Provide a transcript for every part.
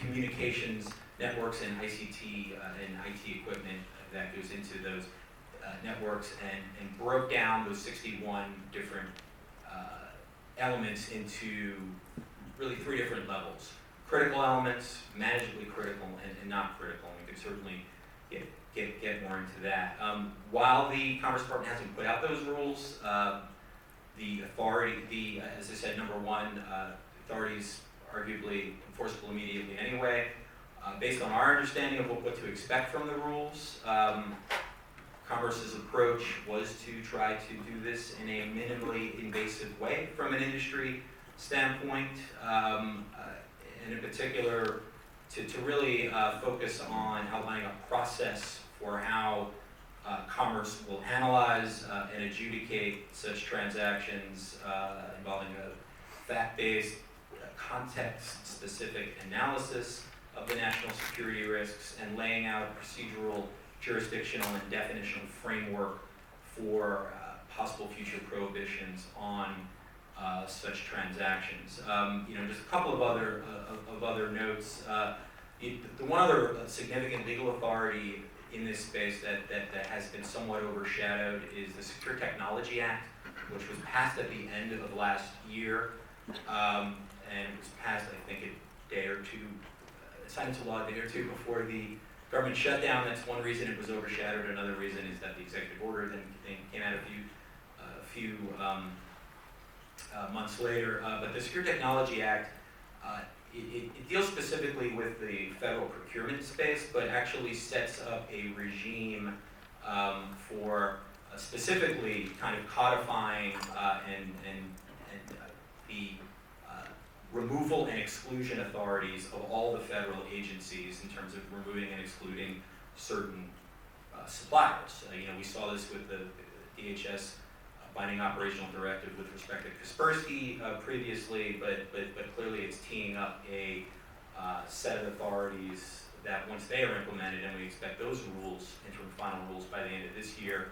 communications networks and ICT and IT equipment that goes into those networks, and broke down those 61 different elements into really 3 different levels. Critical elements, manageably critical, and not critical. And we can certainly get more into that. While the Commerce Department hasn't put out those rules, the authority, as I said, number one, authorities arguably enforceable immediately anyway. Based on our understanding of what to expect from the rules, Commerce's approach was to try to do this in a minimally invasive way from an industry standpoint, and in particular to really focus on outlining a process for how Commerce will analyze and adjudicate such transactions involving a fact-based, context-specific analysis of the national security risks, and laying out a procedural, jurisdictional, and definitional framework for possible future prohibitions on such transactions. Just a couple of other notes. The one other significant legal authority in this space that has been somewhat overshadowed is the Secure Technology Act, which was passed at the end of last year, and it was passed, I think, a day or two, signed into law a day or two before the government shutdown. That's one reason it was overshadowed. Another reason is that the executive order then came out a few months later. But the Secure Technology Act, it deals specifically with the federal procurement space, but actually sets up a regime for specifically kind of codifying and the removal and exclusion authorities of all the federal agencies in terms of removing and excluding certain suppliers. We saw this with the DHS binding operational directive with respect to Kaspersky previously, but clearly it's teeing up a set of authorities that once they are implemented, and we expect those rules, interim final rules, by the end of this year,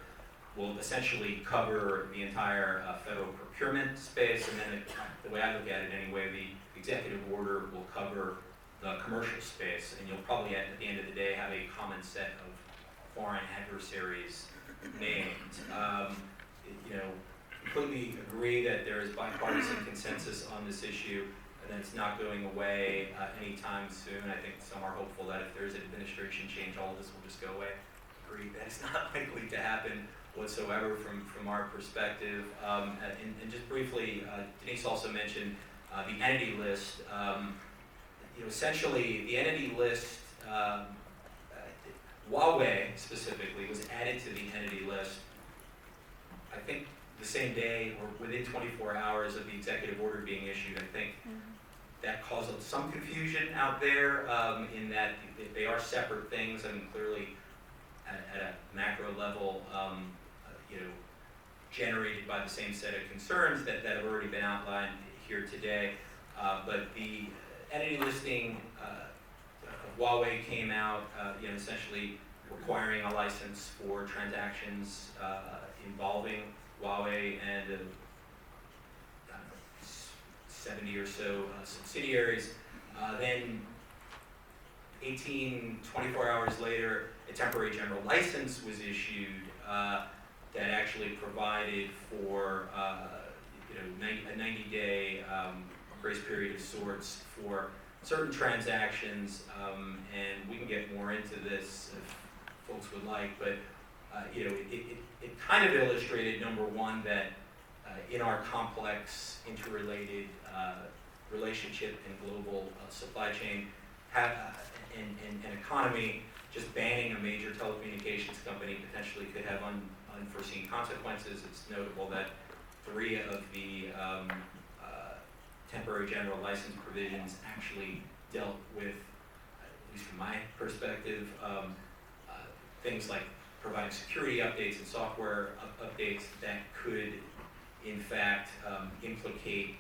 will essentially cover the entire federal procurement space, and then the way I look at it anyway, the executive order will cover the commercial space, and you'll probably at the end of the day have a common set of foreign adversaries named. Completely agree that there is bipartisan consensus on this issue, and that it's not going away anytime soon. I think some are hopeful that if there's an administration change, all of this will just go away. Agree that it's not likely to happen whatsoever from our perspective. And just briefly, Denise also mentioned the entity list. Essentially, the entity list, Huawei specifically, was added to the entity list, I think, the same day or within 24 hours of the executive order being issued. I think that caused some confusion out there in that they are separate things. I mean, clearly at a macro level, generated by the same set of concerns that have already been outlined here today. But the entity listing of Huawei came out, essentially requiring a license for transactions involving Huawei and 70 or so subsidiaries. Then 24 hours later, a temporary general license was issued that actually provided for a 90-day grace period of sorts for certain transactions, and we can get more into this if folks would like, but it kind of illustrated, number one, that in our complex, interrelated relationship and global supply chain and economy, just banning a major telecommunications company potentially could have unforeseen consequences. It's notable that 3 of the temporary general license provisions actually dealt with, at least from my perspective, things like providing security updates and software updates that could, in fact, implicate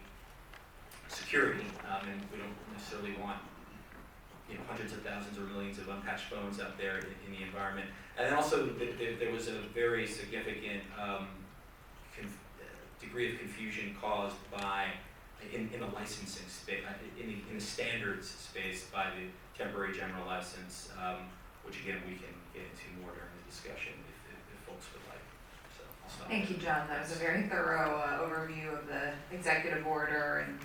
security, and we don't necessarily want hundreds of thousands or millions of unpatched phones out there in the environment. And then also there was a very significant degree of confusion caused by in the licensing space, in the standards space by the temporary general license, which again we can get into more during the discussion if folks would like. So I'll stop. Thank you, John. That was a very thorough overview of the executive order, and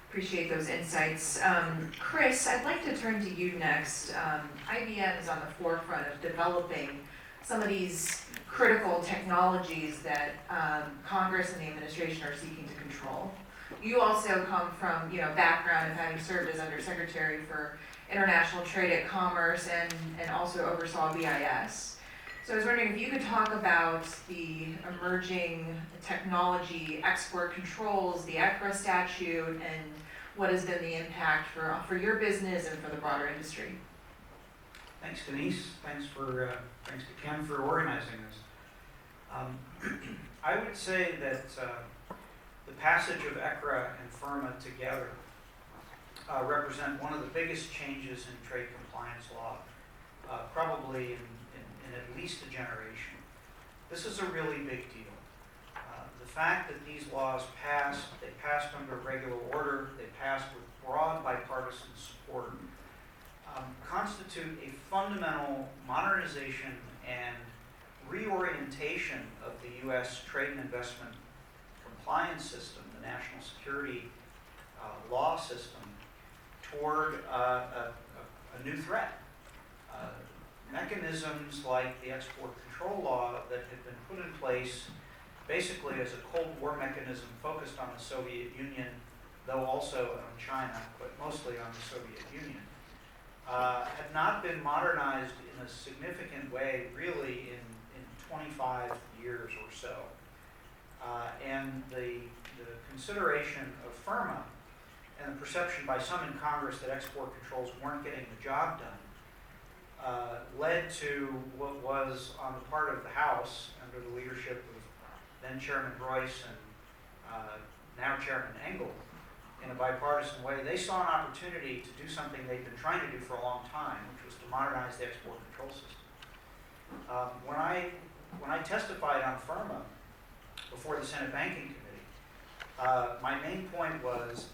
appreciate those insights. Chris, I'd like to turn to you next. IBM is on the forefront of developing some of these critical technologies that Congress and the administration are seeking to control. You also come from, background of having served as Undersecretary for International Trade and Commerce and also oversaw BIS. So I was wondering if you could talk about the emerging technology export controls, the ECRA statute, and what has been the impact for your business and for the broader industry. Thanks, Denise. Thanks to Ken for organizing this. I would say that the passage of ECRA and FIRMA together represent one of the biggest changes in trade compliance law, probably in at least a generation. This is a really big deal. The fact that these laws they passed under regular order, they passed with broad bipartisan support, constitute a fundamental modernization and reorientation of the U.S. trade and investment compliance system, the national security law system, toward a new threat. Mechanisms like the export control law that had been put in place basically as a Cold War mechanism focused on the Soviet Union, though also on China, but mostly on the Soviet Union, had not been modernized in a significant way really in 25 years or so. And the consideration of FIRMA and the perception by some in Congress that export controls weren't getting the job done led to what was on the part of the House, under the leadership of then Chairman Royce and now Chairman Engel, in a bipartisan way. They saw an opportunity to do something they'd been trying to do for a long time, which was to modernize the export control system. When I testified on FIRMA before the Senate Banking Committee, my main point was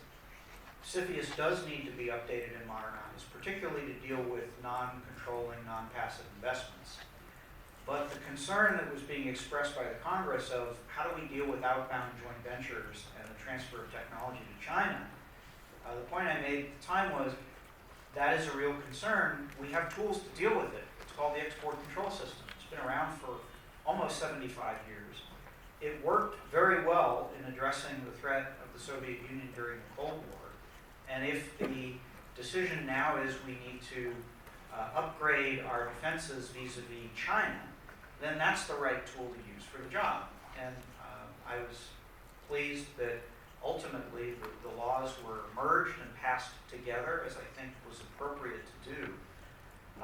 CFIUS does need to be updated and modernized, particularly to deal with non-controlling, non-passive investments. But the concern that was being expressed by the Congress of how do we deal with outbound joint ventures and the transfer of technology to China, the point I made at the time was that is a real concern. We have tools to deal with it. It's called the export control system. It's been around for almost 75 years. It worked very well in addressing the threat of the Soviet Union during the Cold War. And if the decision now is we need to upgrade our defenses vis-a-vis China, then that's the right tool to use for the job. And I was pleased that ultimately the laws were merged and passed together, as I think was appropriate to do.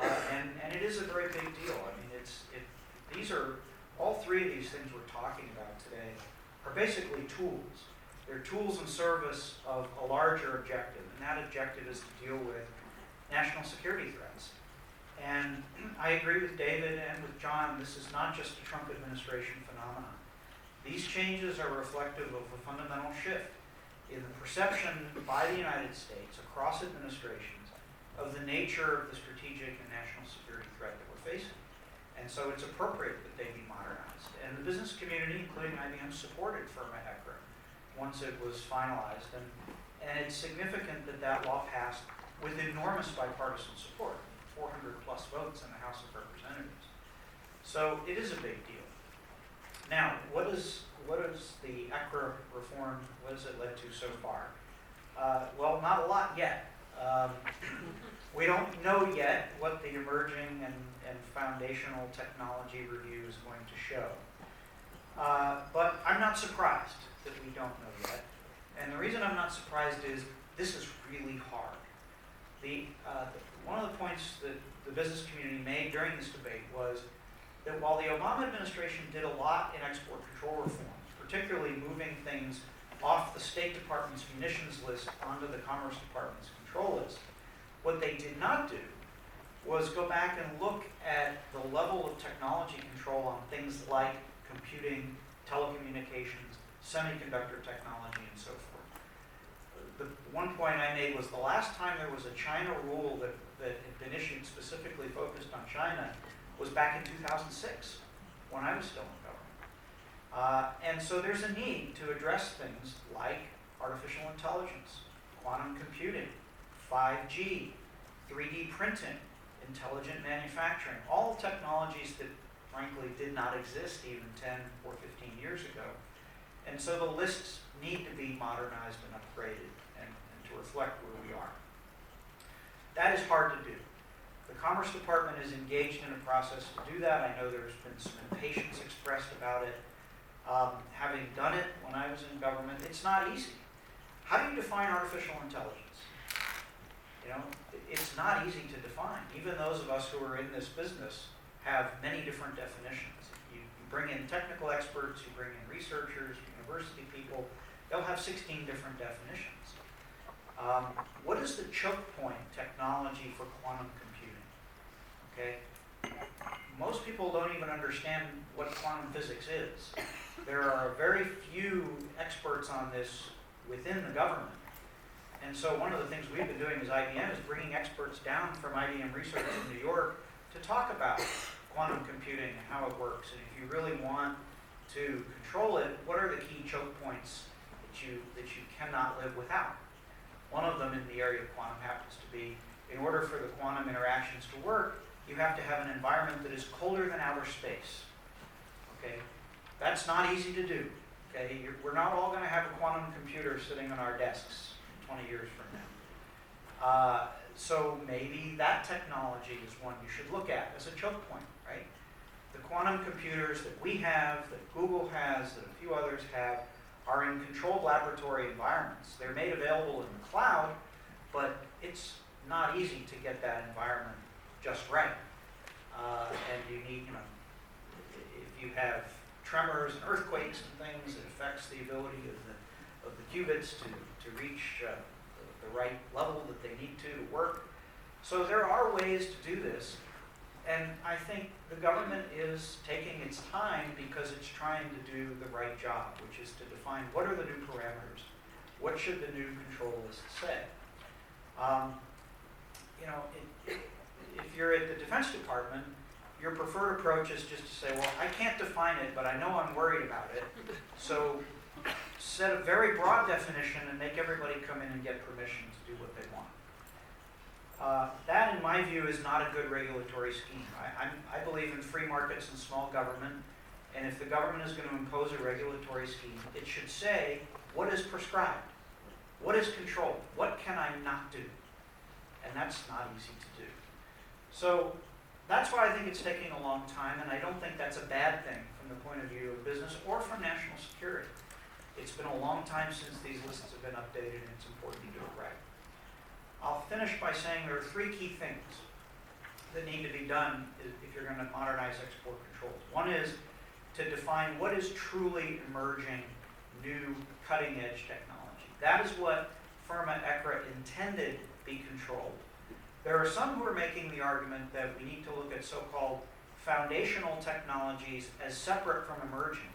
And it is a very big deal. I mean, these are, all three of these things we're talking about today are basically tools. They're tools in service of a larger objective, and that objective is to deal with national security threats. And I agree with David and with John, this is not just a Trump administration phenomenon. These changes are reflective of a fundamental shift in the perception by the United States across administrations of the nature of the strategic and national security threat that we're facing. And so it's appropriate that they be modernized. And the business community, including IBM, supported FIRMA ECRA once it was finalized. And it's significant that that law passed with enormous bipartisan support, 400 plus votes in the House of Representatives. So it is a big deal. Now, what is the ECRA reform, what has it led to so far? Well, not a lot yet. We don't know yet what the emerging and foundational technology review is going to show. But I'm not surprised that we don't know yet. And the reason I'm not surprised is this is really hard. One of the points that the business community made during this debate was that while the Obama administration did a lot in export control reform, particularly moving things off the State Department's munitions list onto the Commerce Department's control list, what they did not do was go back and look at the level of technology control on things like computing, telecommunications, semiconductor technology, and so forth. the one point I made was the last time there was a China rule that had been issued specifically focused on China was back in 2006, when I was still in government. And so there's a need to address things like artificial intelligence, quantum computing, 5G, 3D printing, intelligent manufacturing, all technologies that frankly did not exist even 10 or 15 years ago. And so the lists need to be modernized and upgraded and to reflect where we are. That is hard to do. The Commerce Department is engaged in a process to do that. I know there's been some impatience expressed about it. Having done it when I was in government, it's not easy. How do you define artificial intelligence? You know, it's not easy to define. Even those of us who are in this business have many different definitions. You bring in technical experts, you bring in researchers, university people, they'll have 16 different definitions. What is the choke point technology for quantum computing? Okay? Most people don't even understand what quantum physics is. There are very few experts on this within the government. And so one of the things we've been doing as IBM is bringing experts down from IBM Research in New York to talk about quantum computing and how it works. And if you really want to control it, what are the key choke points that you cannot live without? One of them in the area of quantum happens to be, in order for the quantum interactions to work, you have to have an environment that is colder than outer space. Okay? That's not easy to do. Okay? We're not all going to have a quantum computer sitting on our desks 20 years from now. So maybe that technology is one you should look at as a choke point, right? The quantum computers that we have, that Google has, that a few others have, are in controlled laboratory environments. They're made available in the cloud, but it's not easy to get that environment just right. And you need, you know, if you have tremors and earthquakes and things, it affects the ability of the qubits to reach the right level that they need to work. So there are ways to do this, and I think the government is taking its time because it's trying to do the right job, which is to define what are the new parameters, what should the new control list say. You know, if you're at the Defense Department, your preferred approach is just to say, well, I can't define it, but I know I'm worried about it, so set a very broad definition and make everybody come in and get permission to do what they want. That, in my view, is not a good regulatory scheme. I believe in free markets and small government, and if the government is going to impose a regulatory scheme, it should say what is prescribed, what is controlled, what can I not do? And that's not easy to do. So that's why I think it's taking a long time, and I don't think that's a bad thing from the point of view of business or from national security. It's been a long time since these lists have been updated, and it's important to do it right. I'll finish by saying there are three key things that need to be done if you're going to modernize export controls. One is to define what is truly emerging, new, cutting-edge technology. That is what FIRMA ECRA intended be controlled. There are some who are making the argument that we need to look at so-called foundational technologies as separate from emerging.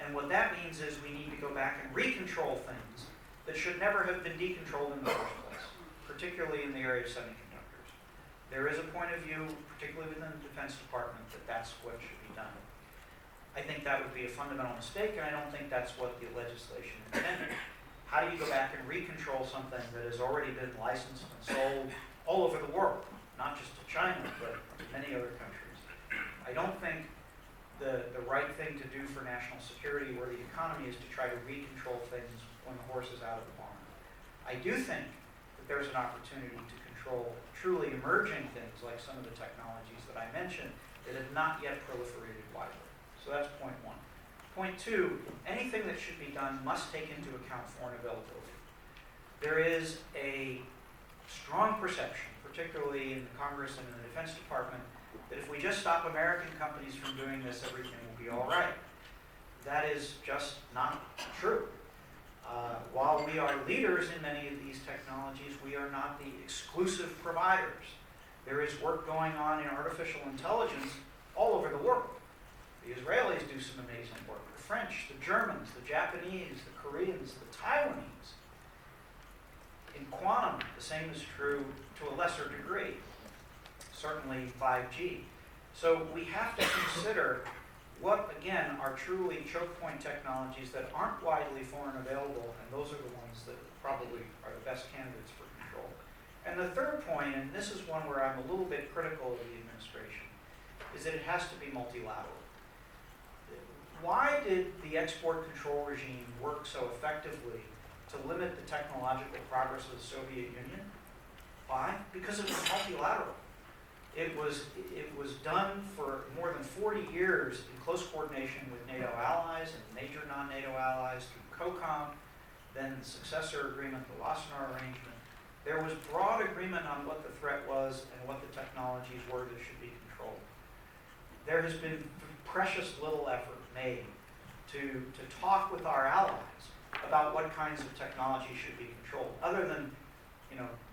And what that means is we need to go back and recontrol things that should never have been decontrolled in the first place, particularly in the area of semiconductors. There is a point of view, particularly within the Defense Department, that that's what should be done. I think that would be a fundamental mistake, and I don't think that's what the legislation intended. How do you go back and recontrol something that has already been licensed and sold all over the world, not just to China, but to many other countries? I don't think the right thing to do for national security or the economy is to try to recontrol things when the horse is out of the barn. I do think that there's an opportunity to control truly emerging things like some of the technologies that I mentioned that have not yet proliferated widely. So that's point one. Point two, anything that should be done must take into account foreign availability. There is a strong perception, particularly in the Congress and in the Defense Department, that if we just stop American companies from doing this, everything will be all right. That is just not true. While we are leaders in many of these technologies, we are not the exclusive providers. There is work going on in artificial intelligence all over the world. The Israelis do some amazing work. The French, the Germans, the Japanese, the Koreans, the Taiwanese. In quantum, the same is true to a lesser degree, certainly 5G. So we have to consider what, again, are truly choke point technologies that aren't widely foreign available, and those are the ones that probably are the best candidates for control. And the third point, and this is one where I'm a little bit critical of the administration, is that it has to be multilateral. Why did the export control regime work so effectively to limit the technological progress of the Soviet Union? Why? Because it was multilateral. It was done for more than 40 years in close coordination with NATO allies and major non-NATO allies through COCOM, then the successor agreement, the Wassenaar arrangement. There was broad agreement on what the threat was and what the technologies were that should be controlled. There has been precious little effort made to talk with our allies about what kinds of technology should be controlled, other than,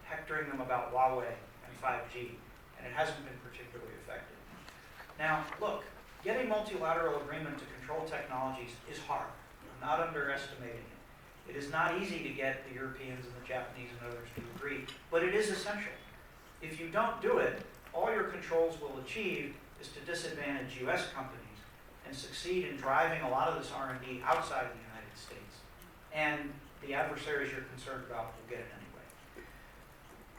hectoring them about Huawei and 5G, and it hasn't been particularly effective. Now, look, getting multilateral agreement to control technologies is hard. I'm not underestimating it. It is not easy to get the Europeans and the Japanese and others to agree, but it is essential. If you don't do it, all your controls will achieve is to disadvantage US companies and succeed in driving a lot of this R&D outside the United States. And the adversaries you're concerned about will get it anyway.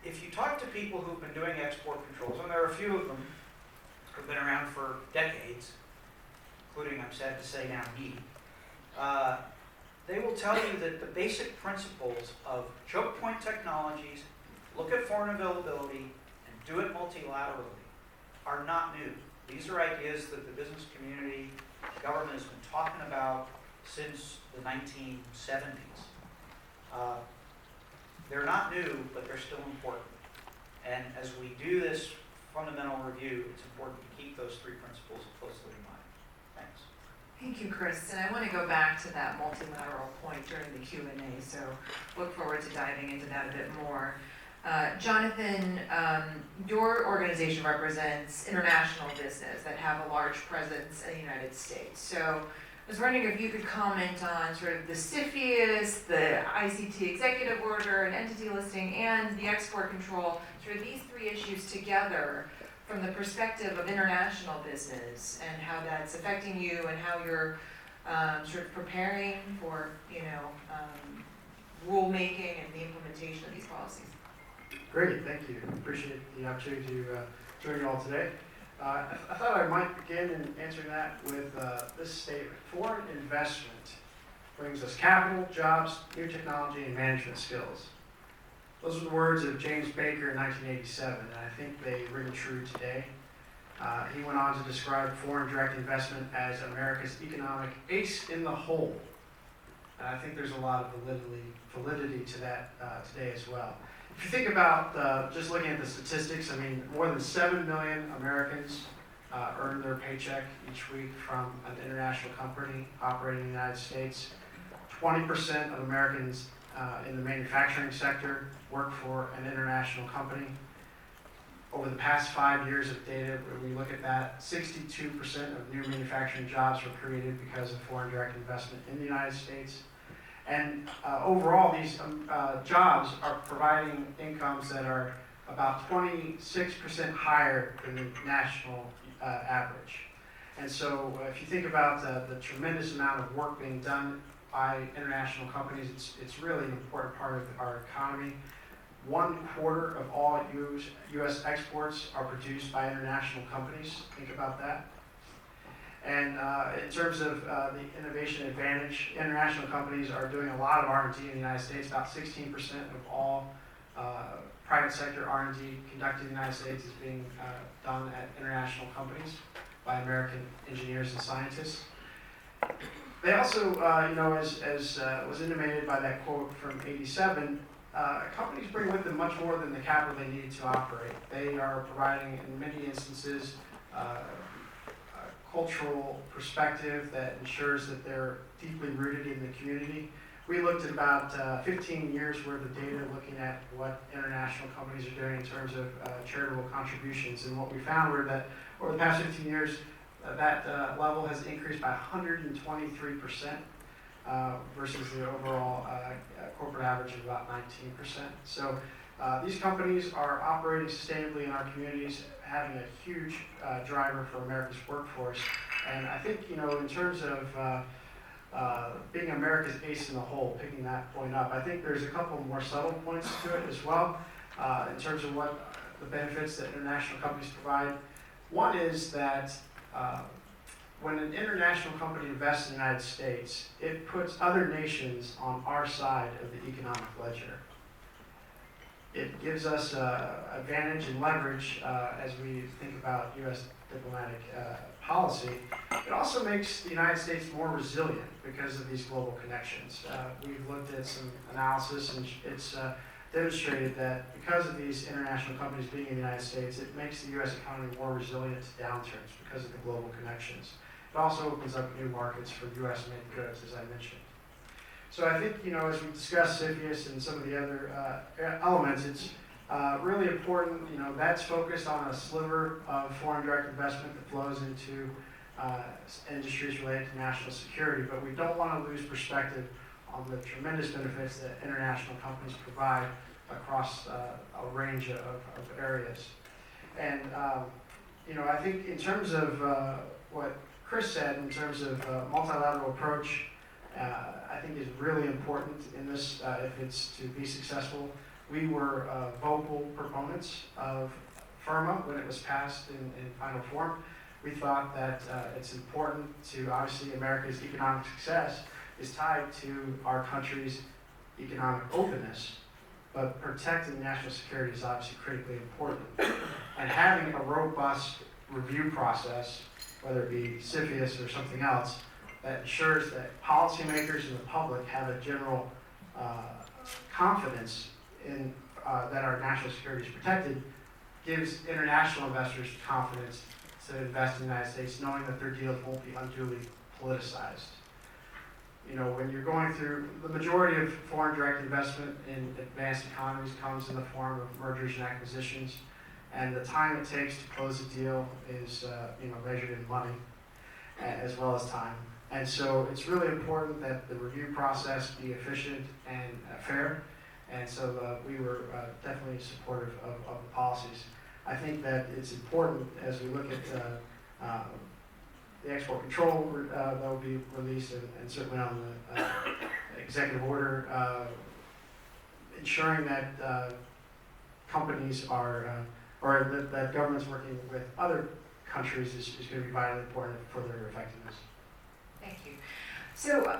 If you talk to people who've been doing export controls, and there are a few of them who've been around for decades, including, I'm sad to say now, me, they will tell you that the basic principles of choke point technologies, look at foreign availability, and do it multilaterally are not new. These are ideas that the business community, the government has been talking about since the 1970s. They're not new, but they're still important. And as we do this fundamental review, it's important to keep those three principles closely in mind. Thanks. Thank you, Chris. And I want to go back to that multilateral point during the Q&A, so look forward to diving into that a bit more. Jonathan, your organization represents international business that have a large presence in the United States. So I was wondering if you could comment on sort of the CFIUS, the ICT executive order and entity listing, and the export control, sort of these three issues together from the perspective of international business and how that's affecting you and how you're sort of preparing for, rulemaking and the implementation of these policies. Great, thank you. Appreciate the opportunity to join you all today. I thought I might begin in answering that with this statement. Foreign investment brings us capital, jobs, new technology, and management skills. Those are the words of James Baker in 1987, and I think they ring true today. He went on to describe foreign direct investment as America's economic ace in the hole. And I think there's a lot of validity to that today as well. If you think about just looking at the statistics, more than 7 million Americans earn their paycheck each week from an international company operating in the United States. 20% of Americans in the manufacturing sector work for an international company. Over the past 5 years of data, when we look at that, 62% of new manufacturing jobs were created because of foreign direct investment in the United States. And overall, these jobs are providing incomes that are about 26% higher than the national average. And so if you think about the tremendous amount of work being done by international companies, it's really an important part of our economy. 1/4 of all U.S. exports are produced by international companies. Think about that. And in terms of the innovation advantage, international companies are doing a lot of R&D in the United States. About 16% of all private sector R&D conducted in the United States is being done at international companies by American engineers and scientists. They also, as was intimated by that quote from '87, companies bring with them much more than the capital they need to operate. They are providing, in many instances, cultural perspective that ensures that they're deeply rooted in the community. We looked at about 15 years worth of data looking at what international companies are doing in terms of charitable contributions, and what we found were that over the past 15 years, that level has increased by 123%. versus the overall corporate average of about 19%. So these companies are operating sustainably in our communities, having a huge driver for America's workforce. And I think, in terms of being America's ace in the hole, picking that point up, I think there's a couple more subtle points to it as well, in terms of what the benefits that international companies provide. One is that when an international company invests in the United States, it puts other nations on our side of the economic ledger. It gives us advantage and leverage as we think about U.S. diplomatic policy. It also makes the United States more resilient because of these global connections. We've looked at some analysis, and it's demonstrated that because of these international companies being in the United States, it makes the U.S. economy more resilient to downturns because of the global connections. It also opens up new markets for U.S.-made goods, as I mentioned. So I think, as we discuss CFIUS and some of the other elements, it's really important, that's focused on a sliver of foreign direct investment that flows into industries related to national security, but we don't want to lose perspective on the tremendous benefits that international companies provide across a range of areas. And, I think in terms of what Chris said, in terms of multilateral approach, I think is really important in this, if it's to be successful. We were vocal proponents of FIRMA when it was passed in final form. We thought that it's important to, obviously, America's economic success is tied to our country's economic openness, but protecting national security is obviously critically important. And having a robust review process, whether it be CFIUS or something else, that ensures that policymakers and the public have a general confidence in that our national security is protected, gives international investors confidence to invest in the United States, knowing that their deals won't be unduly politicized. When you're going through, the majority of foreign direct investment in advanced economies comes in the form of mergers and acquisitions, and the time it takes to close a deal is measured in money as well as time. And so it's really important that the review process be efficient and fair. And so we were definitely supportive of the policies. I think that it's important as we look at the export control that will be released, and certainly on the executive order, ensuring that companies are, or that governments working with other countries is going to be vitally important for their effectiveness. Thank you. So